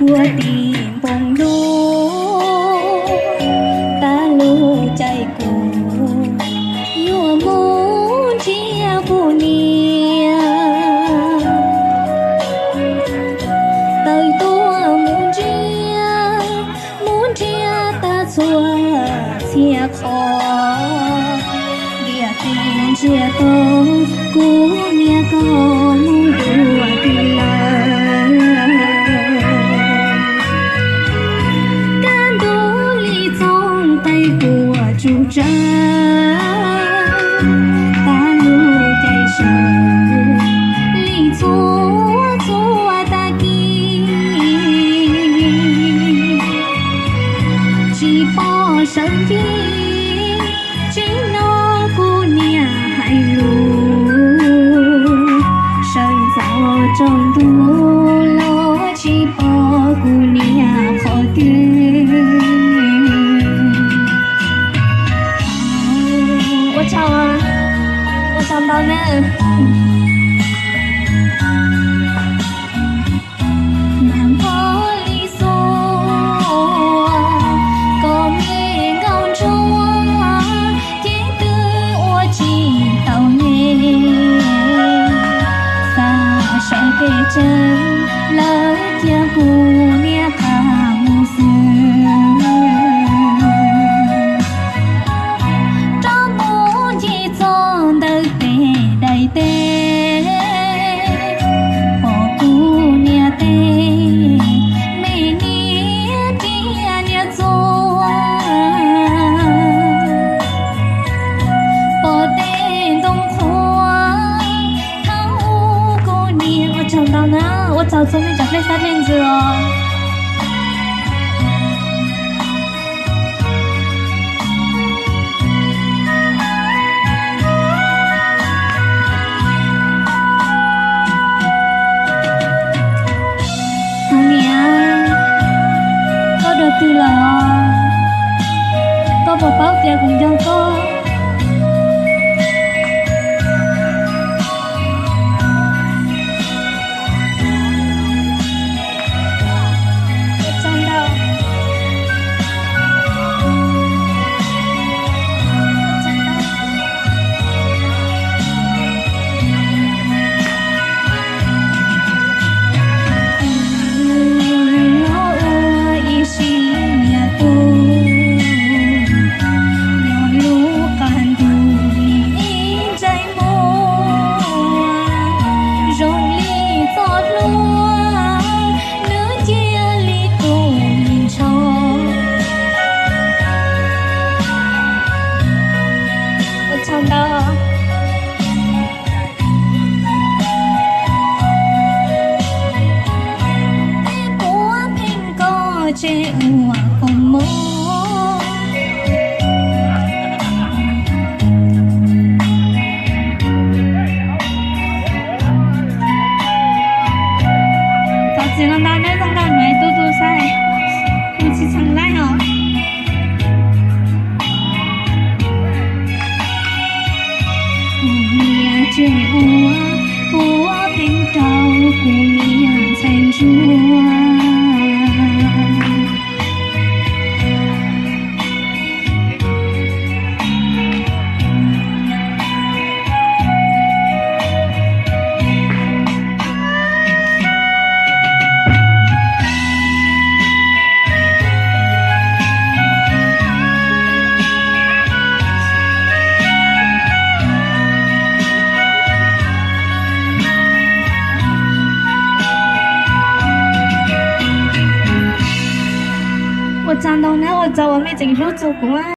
หัวตีนปงดูตาลูใจกูอยู่มูเชียผู้เนียเตยตัวมูเชียตาชัวเสียคอเดียกตีนเชียโตกูเนียก็มูดูดีเลย主张大路在手里做大吉，只把身体只那姑娘还路，身早中路了，只把姑娘好的。我想到呢。南坡里嗦，高面高中，也得我知道呢。撒手给真，了家姑娘看木丝。我早从那找那三链子哦。姑娘，có được từ lời có một báo tiền cùng cho cô.唱到我苹果这我红梦，早知道那那种感觉嘟嘟噻，夫妻常来哦。这我平照顾你才住我站到那，我找我没进入祖国啊。